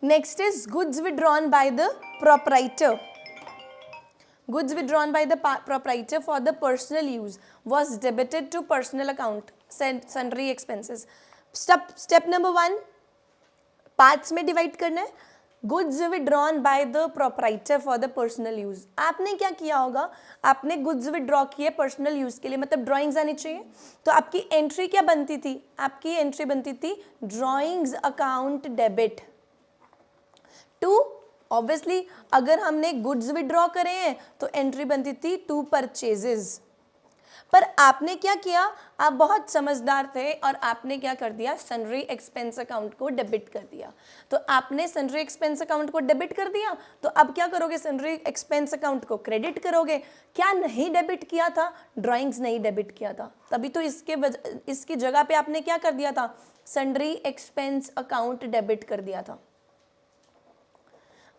Next is goods withdrawn by the proprietor. Goods withdrawn by the proprietor for the personal use was debited to personal account, sundry expenses. Step number 1, parts में divide करना है. Goods withdrawn by the proprietor for the personal use. आपने क्या किया होगा, आपने goods withdraw किए personal use के लिए, मतलब ड्राइंग्स आनी चाहिए. तो आपकी एंट्री क्या बनती थी, आपकी एंट्री बनती थी drawings account debit to. Obviously अगर हमने गुड्स विड्रॉ करे हैं तो एंट्री बनती थी टू परचेजेस. पर आपने क्या किया, आप बहुत समझदार थे और आपने क्या कर दिया, सन्ड्री एक्सपेंस अकाउंट को डेबिट कर दिया. तो आपने सन्ड्री एक्सपेंस अकाउंट को डेबिट कर दिया, तो अब क्या करोगे, सन्ड्री एक्सपेंस अकाउंट को क्रेडिट करोगे. क्या नहीं डेबिट किया था, ड्राइंग्स नहीं डेबिट किया था, तभी तो इसकी जगह पे आपने क्या कर दिया था, सन्ड्री एक्सपेंस अकाउंट डेबिट कर दिया था.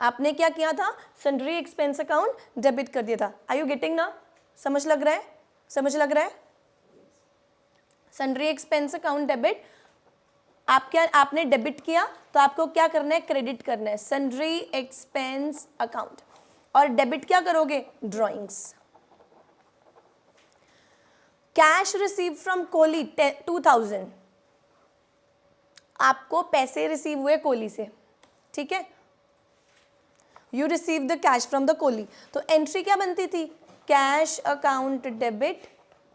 आपने क्या किया था, सन्ड्री एक्सपेंस अकाउंट डेबिट कर दिया था. आर यू गेटिंग ना, समझ लग रहा है, समझ लग रहा है. सन्ड्री एक्सपेंस अकाउंट डेबिट, आपने डेबिट किया तो आपको क्या करना है, क्रेडिट करना है, सन्ड्री एक्सपेंस अकाउंट. और डेबिट क्या करोगे, drawings. Cash receive from Kohli 2000, आपको पैसे रिसीव हुए कोहली से, ठीक है. You receive the cash from the Kohli, तो एंट्री क्या बनती थी, cash account debit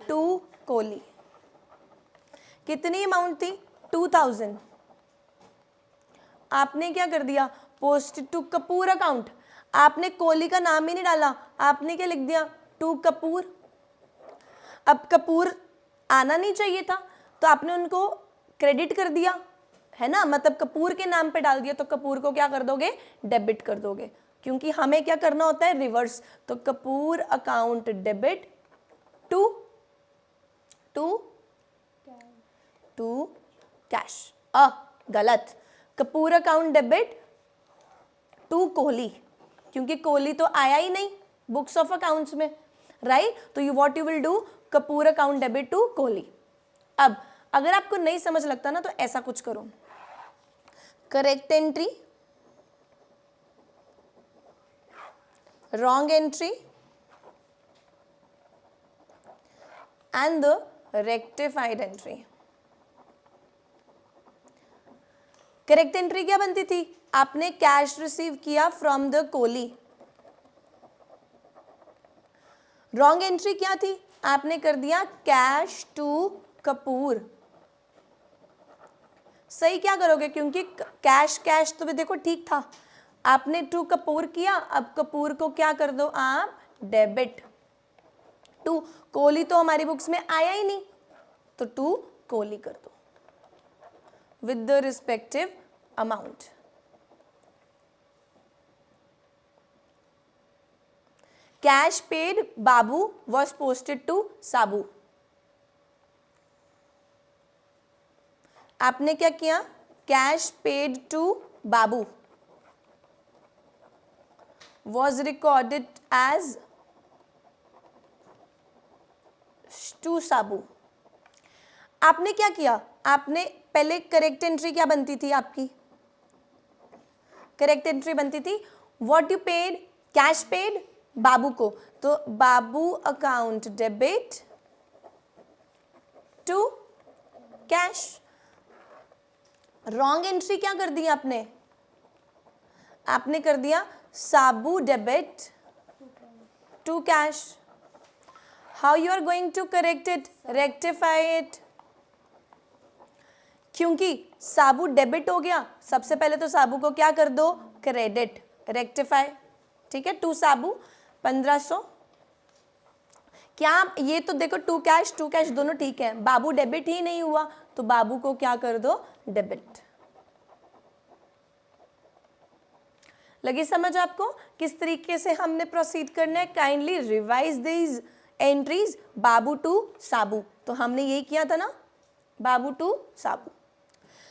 to Kohli. कितनी अमाउंट थी, 2000. आपने क्या कर दिया, पोस्ट टू कपूर अकाउंट. आपने कोहली का नाम ही नहीं डाला, आपने क्या लिख दिया, टू कपूर. अब कपूर आना नहीं चाहिए था तो आपने उनको क्रेडिट कर दिया, है ना, मतलब कपूर के नाम पे डाल दिया, तो कपूर को क्या कर दोगे, डेबिट कर दोगे, क्योंकि हमें क्या करना होता है, रिवर्स. तो Kapoor account debit to cash. गलत, Kapoor account debit to Kohli, क्योंकि कोहली तो आया ही नहीं बुक्स ऑफ अकाउंट्स में, राइट. तो you what you will do, Kapoor account debit to Kohli. अब अगर आपको नहीं समझ लगता ना तो ऐसा कुछ करो, correct entry, wrong entry and the rectified entry. Correct entry क्या बनती थी, आपने कैश रिसीव किया from the Kohli. Wrong entry क्या थी, आपने कर दिया कैश टू कपूर. सही क्या करोगे, क्योंकि कैश तो भी देखो ठीक था, आपने टू कपूर किया, अब कपूर को क्या कर दो आप, डेबिट टू कोहली. तो हमारी बुक्स में आया ही नहीं, तो टू कोहली कर दो with the respective amount. Cash paid Babu was posted to Sabu. आपने क्या किया, cash paid to Babu was recorded as to Sabu. आपने क्या किया, आपने पहले करेक्ट एंट्री क्या बनती थी, आपकी करेक्ट एंट्री बनती थी what you paid, cash paid Babu को, तो Babu account debit to cash. Wrong entry क्या कर दी आपने, आपने कर दिया Sabu debit to cash. How you are going to correct it, rectify it. क्योंकि साबू डेबिट हो गया, सबसे पहले तो साबू को क्या कर दो, क्रेडिट, रेक्टिफाई, ठीक है. टू साबू 1500. क्या ये तो देखो टू कैश दोनों ठीक है, बाबू डेबिट ही नहीं हुआ तो बाबू को क्या कर दो, डेबिट. लगी समझ आपको किस तरीके से हमने प्रोसीड करना है. Kindly revise these entries, Babu to Sabu, तो हमने यही किया था ना, Babu to Sabu.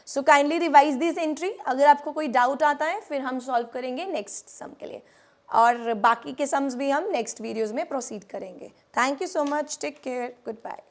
So kindly revise this entry. अगर आपको कोई डाउट आता है फिर हम सॉल्व करेंगे नेक्स्ट सम के लिए, और बाकी के सम्स भी हम नेक्स्ट वीडियोज में प्रोसीड करेंगे. Thank you so much, take care, good bye.